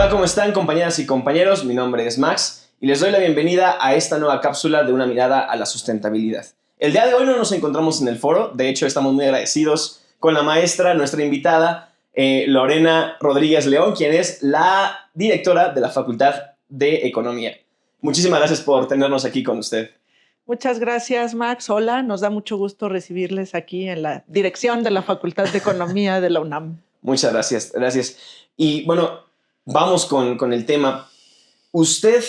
Hola, ¿cómo están, compañeras y compañeros? Mi nombre es Max y les doy la bienvenida a esta nueva cápsula de una mirada a la sustentabilidad. El día de hoy no nos encontramos en el foro, de hecho estamos muy agradecidos con la maestra, nuestra invitada, Lorena Rodríguez León, quien es la directora de la Facultad de Economía. Muchísimas gracias por tenernos aquí con usted. Muchas gracias, Max. Hola, nos da mucho gusto recibirles aquí en la dirección de la Facultad de Economía de la UNAM. Muchas gracias, gracias. Y bueno, vamos con el tema. Usted,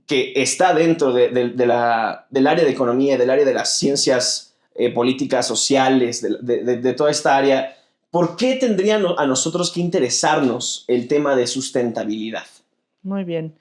que está dentro del área de economía, del área de las ciencias políticas, sociales, de toda esta área, ¿por qué tendría a nosotros que interesarnos el tema de sustentabilidad? Muy bien.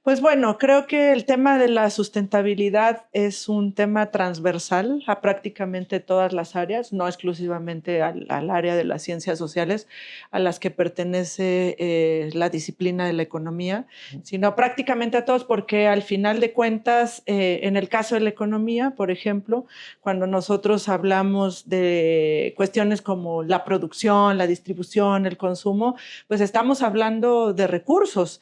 Pues bueno, creo que el tema de la sustentabilidad es un tema transversal a prácticamente todas las áreas, no exclusivamente al área de las ciencias sociales a las que pertenece la disciplina de la economía, sino prácticamente a todos, porque al final de cuentas, en el caso de la economía, por ejemplo, cuando nosotros hablamos de cuestiones como la producción, la distribución, el consumo, pues estamos hablando de recursos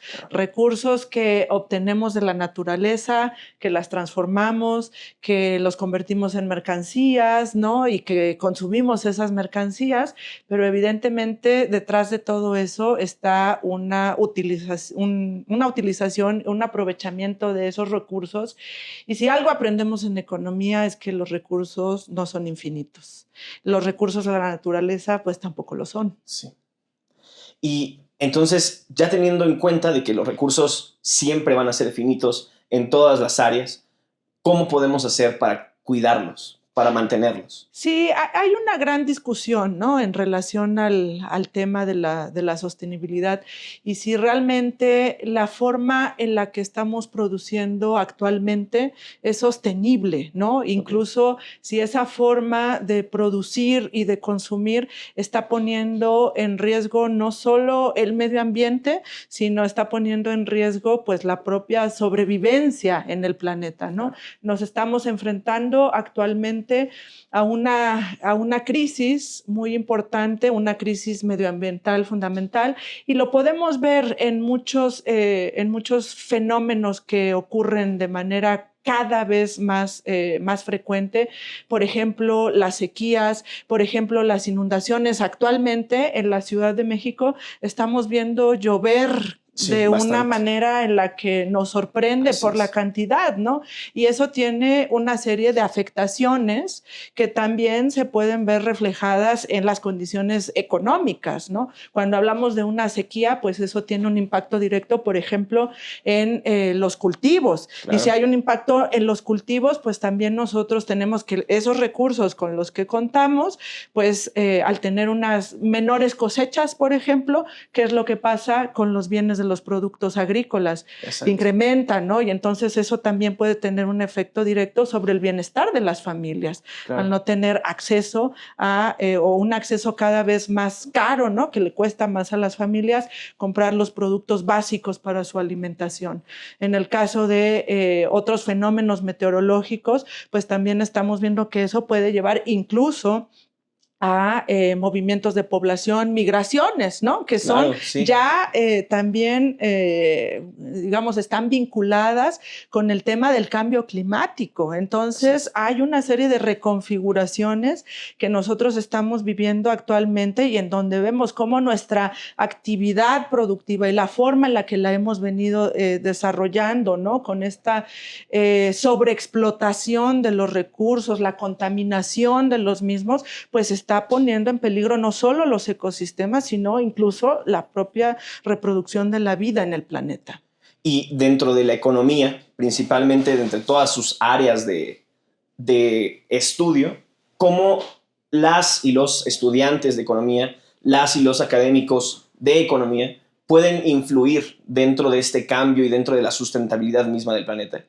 que obtenemos de la naturaleza, que las transformamos, que los convertimos en mercancías, ¿no? Y que consumimos esas mercancías, pero evidentemente detrás de todo eso está una utilización, un aprovechamiento de esos recursos. Y si algo aprendemos en economía es que los recursos no son infinitos. Los recursos de la naturaleza pues tampoco lo son. Sí. Y entonces, ya teniendo en cuenta de que los recursos siempre van a ser finitos en todas las áreas, ¿cómo podemos hacer para cuidarlos, para mantenerlos? Sí, hay una gran discusión, ¿no? En relación al tema de la sostenibilidad y si realmente la forma en la que estamos produciendo actualmente es sostenible, ¿no? Incluso si esa forma de producir y de consumir está poniendo en riesgo no solo el medio ambiente, sino está poniendo en riesgo pues la propia sobrevivencia en el planeta, ¿no? Nos estamos enfrentando actualmente a una crisis muy importante, una crisis medioambiental fundamental, y lo podemos ver en muchos fenómenos que ocurren de manera cada vez más frecuente. Por ejemplo, las sequías, por ejemplo, las inundaciones. Actualmente en la Ciudad de México estamos viendo llover de una manera en la que nos sorprende por la cantidad, ¿no? Y eso tiene una serie de afectaciones que también se pueden ver reflejadas en las condiciones económicas, ¿no? Cuando hablamos de una sequía, pues eso tiene un impacto directo, por ejemplo, en los cultivos. Claro. Y si hay un impacto en los cultivos, pues también nosotros tenemos que esos recursos con los que contamos, pues al tener unas menores cosechas, por ejemplo, ¿qué es lo que pasa con los bienes de los productos agrícolas? Se incrementan, ¿no? Y entonces eso también puede tener un efecto directo sobre el bienestar de las familias, claro, al no tener acceso o un acceso cada vez más caro, ¿no? Que le cuesta más a las familias comprar los productos básicos para su alimentación. En el caso de otros fenómenos meteorológicos, pues también estamos viendo que eso puede llevar incluso a movimientos de población, migraciones, ¿no? Que son ya también, digamos, están vinculadas con el tema del cambio climático. Entonces, hay una serie de reconfiguraciones que nosotros estamos viviendo actualmente y en donde vemos cómo nuestra actividad productiva y la forma en la que la hemos venido desarrollando, ¿no? Con esta sobreexplotación de los recursos, la contaminación de los mismos, pues está poniendo en peligro no solo los ecosistemas, sino incluso la propia reproducción de la vida en el planeta. Y dentro de la economía, principalmente entre todas sus áreas de estudio, ¿cómo las y los estudiantes de economía, las y los académicos de economía pueden influir dentro de este cambio y dentro de la sustentabilidad misma del planeta?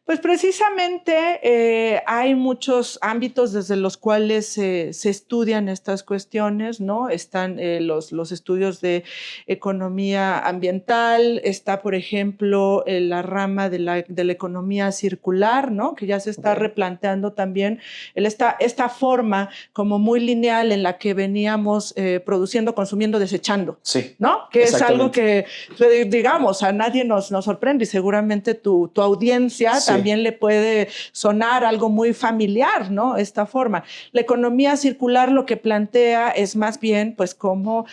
Pues precisamente hay muchos ámbitos desde los cuales se estudian estas cuestiones, ¿no? Están los estudios de economía ambiental, está, por ejemplo, la rama de la economía circular, ¿no? Que ya se está replanteando también esta forma como muy lineal en la que veníamos produciendo, consumiendo, desechando, sí, ¿no? Que es algo que, digamos, a nadie nos sorprende y seguramente tu audiencia también le puede sonar algo muy familiar, ¿no? Esta forma. La economía circular lo que plantea es más bien, pues, cómo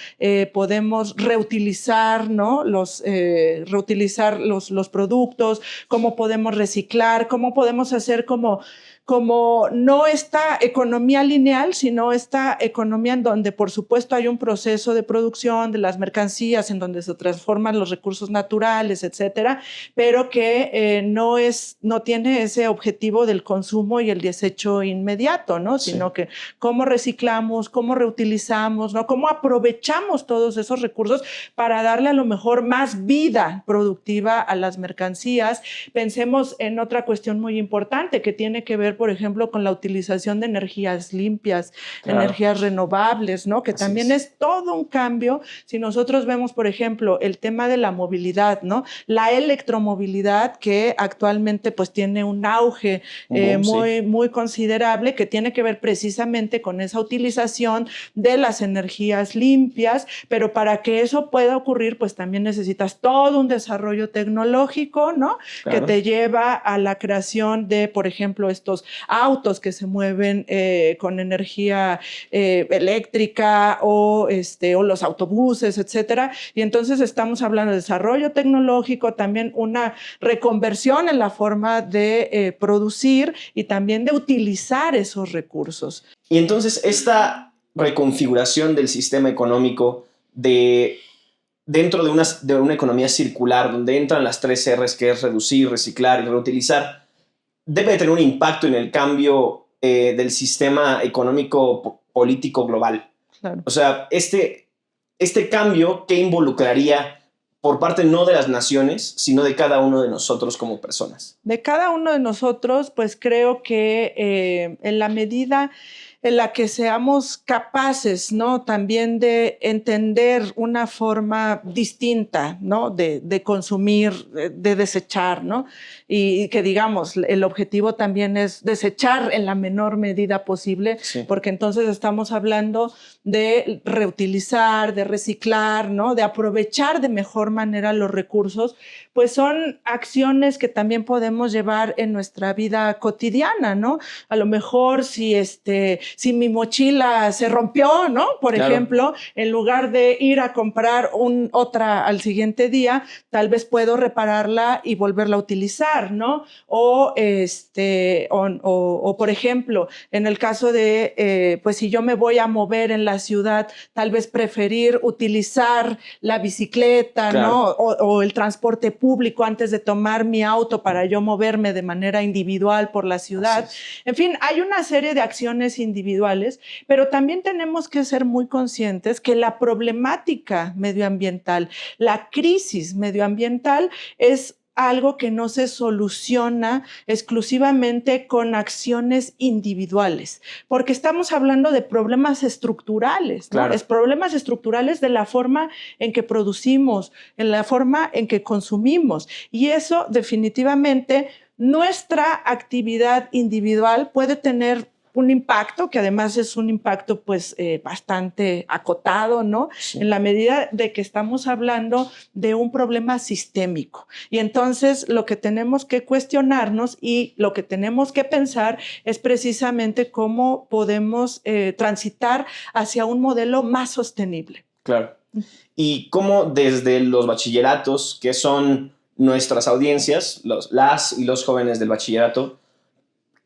podemos reutilizar, ¿no? Reutilizar los productos, cómo podemos reciclar, cómo podemos hacer como no esta economía lineal, sino esta economía en donde, por supuesto, hay un proceso de producción de las mercancías, en donde se transforman los recursos naturales, etcétera, pero que no tiene ese objetivo del consumo y el desecho inmediato, ¿no? Sino que cómo reciclamos, cómo reutilizamos, ¿no? Cómo aprovechamos todos esos recursos para darle a lo mejor más vida productiva a las mercancías. Pensemos en otra cuestión muy importante que tiene que ver, por ejemplo, con la utilización de energías limpias, energías renovables, ¿no? Que así también es todo un cambio. Si nosotros vemos, por ejemplo, el tema de la movilidad, ¿no? La electromovilidad que actualmente pues tiene un auge muy considerable, que tiene que ver precisamente con esa utilización de las energías limpias, pero para que eso pueda ocurrir, pues también necesitas todo un desarrollo tecnológico, ¿no? Que te lleva a la creación de, por ejemplo, estos autos que se mueven con energía eléctrica o los autobuses, etcétera. Y entonces estamos hablando de desarrollo tecnológico, también una reconversión en la forma de producir y también de utilizar esos recursos. Y entonces esta reconfiguración del sistema económico dentro de una economía circular, donde entran las 3 R's, que es reducir, reciclar y reutilizar, debe tener un impacto en el cambio del sistema económico político global. Claro. O sea, este cambio, ¿qué involucraría por parte no de las naciones, sino de cada uno de nosotros como personas? De cada uno de nosotros, pues creo que en la medida en la que seamos capaces, ¿no? También de entender una forma distinta, ¿no? De consumir, de desechar, ¿no? Y que, digamos, el objetivo también es desechar en la menor medida posible, porque entonces estamos hablando de reutilizar, de reciclar, ¿no? De aprovechar de mejor manera los recursos, pues son acciones que también podemos llevar en nuestra vida cotidiana, ¿no? A lo mejor si mi mochila se rompió, ¿no? Por ejemplo, en lugar de ir a comprar otra al siguiente día, tal vez puedo repararla y volverla a utilizar, ¿no? O por ejemplo, en el caso de, pues si yo me voy a mover en la ciudad, tal vez preferir utilizar la bicicleta, ¿no? O el transporte público antes de tomar mi auto para yo moverme de manera individual por la ciudad. En fin, hay una serie de acciones individuales, pero también tenemos que ser muy conscientes que la problemática medioambiental, la crisis medioambiental es algo que no se soluciona exclusivamente con acciones individuales, porque estamos hablando de problemas estructurales, ¿no? Es problemas estructurales de la forma en que producimos, en la forma en que consumimos, y eso definitivamente nuestra actividad individual puede tener un impacto, que además es un impacto pues bastante acotado, ¿no? En la medida de que estamos hablando de un problema sistémico. Y entonces lo que tenemos que cuestionarnos y lo que tenemos que pensar es precisamente cómo podemos transitar hacia un modelo más sostenible. Claro. Y cómo desde los bachilleratos, que son nuestras audiencias, las y los jóvenes del bachillerato,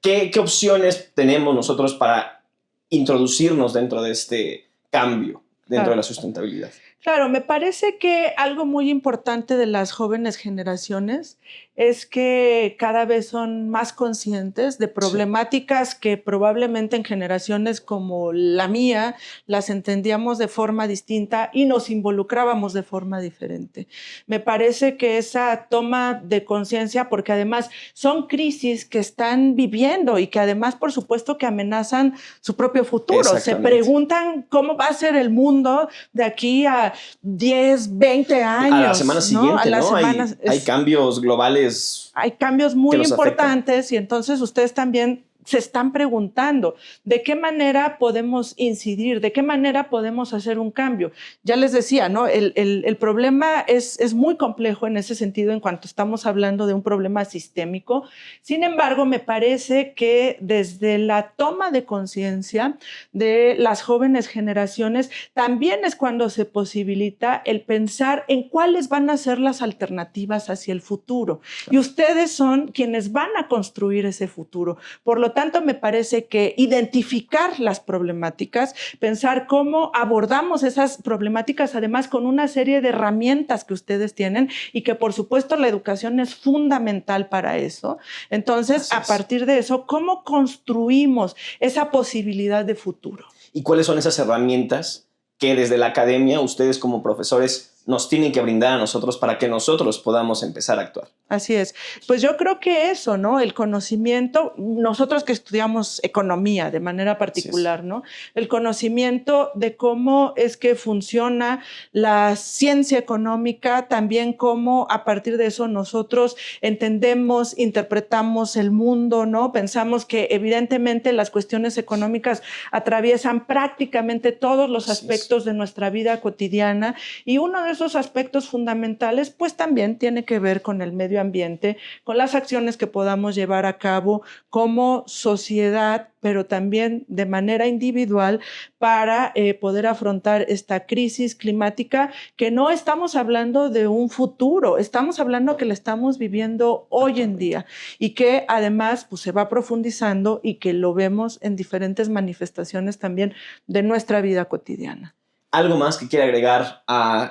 ¿qué opciones tenemos nosotros para introducirnos dentro de este cambio, dentro de la sustentabilidad? Claro, me parece que algo muy importante de las jóvenes generaciones es que cada vez son más conscientes de Sí, problemáticas que probablemente en generaciones como la mía las entendíamos de forma distinta y nos involucrábamos de forma diferente. Me parece que esa toma de conciencia, porque además son crisis que están viviendo y que además, por supuesto, que amenazan su propio futuro. Se exactamente. preguntan cómo va a ser el mundo de aquí a 10, 20 A la semana años, ¿no? A siguiente, las ¿no? semanas. Hay cambios globales Hay cambios que muy nos afectan. importantes y entonces ustedes también se están preguntando de qué manera podemos incidir, de qué manera podemos hacer un cambio. Ya les decía, ¿no? El problema es muy complejo en ese sentido en cuanto estamos hablando de un problema sistémico. Sin embargo, me parece que desde la toma de conciencia de las jóvenes generaciones también es cuando se posibilita el pensar en cuáles van a ser las alternativas hacia el futuro. Y ustedes son quienes van a construir ese futuro. Por lo tanto, me parece que identificar las problemáticas, pensar cómo abordamos esas problemáticas, además con una serie de herramientas que ustedes tienen y que por supuesto la educación es fundamental para eso. Entonces, Así a es. partir de eso, ¿cómo construimos esa posibilidad de futuro? ¿Y cuáles son esas herramientas que desde la academia ustedes como profesores nos tienen que brindar a nosotros para que nosotros podamos empezar a actuar? Así es. Pues yo creo que eso, ¿no? El conocimiento, nosotros que estudiamos economía de manera Así es. particular, ¿no? El conocimiento de cómo es que funciona la ciencia económica, también cómo a partir de eso nosotros entendemos, interpretamos el mundo, ¿no? Pensamos que evidentemente las cuestiones económicas atraviesan prácticamente todos los Así es. aspectos de nuestra vida cotidiana y uno de esos aspectos fundamentales pues también tiene que ver con el medio ambiente, con las acciones que podamos llevar a cabo como sociedad, pero también de manera individual para poder afrontar esta crisis climática que no estamos hablando de un futuro, estamos hablando que la estamos viviendo hoy en Actualmente. día y que además pues, se va profundizando y que lo vemos en diferentes manifestaciones también de nuestra vida cotidiana. ¿Algo más que quiera agregar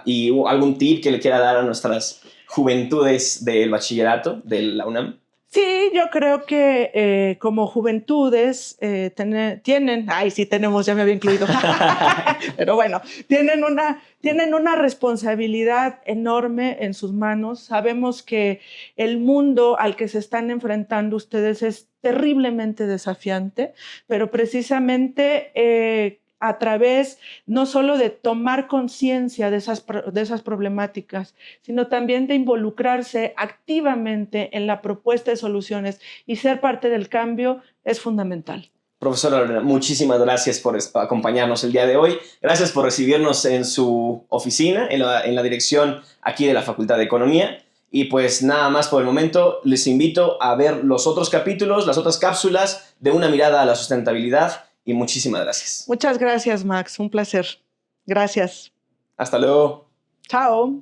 y algún tip que le quiera dar a nuestras juventudes del bachillerato de la UNAM? Sí, yo creo que como juventudes tienen, ay, sí tenemos, ya me había incluido, pero bueno, tienen una responsabilidad enorme en sus manos. Sabemos que el mundo al que se están enfrentando ustedes es terriblemente desafiante, pero precisamente a través no solo de tomar conciencia de esas problemáticas, sino también de involucrarse activamente en la propuesta de soluciones y ser parte del cambio es fundamental. Profesora Lorena, muchísimas gracias por acompañarnos el día de hoy. Gracias por recibirnos en su oficina, en la dirección aquí de la Facultad de Economía. Y pues nada más por el momento, les invito a ver los otros capítulos, las otras cápsulas de Una mirada a la sustentabilidad. Y muchísimas gracias. Muchas gracias, Max. Un placer. Gracias. Hasta luego. Chao.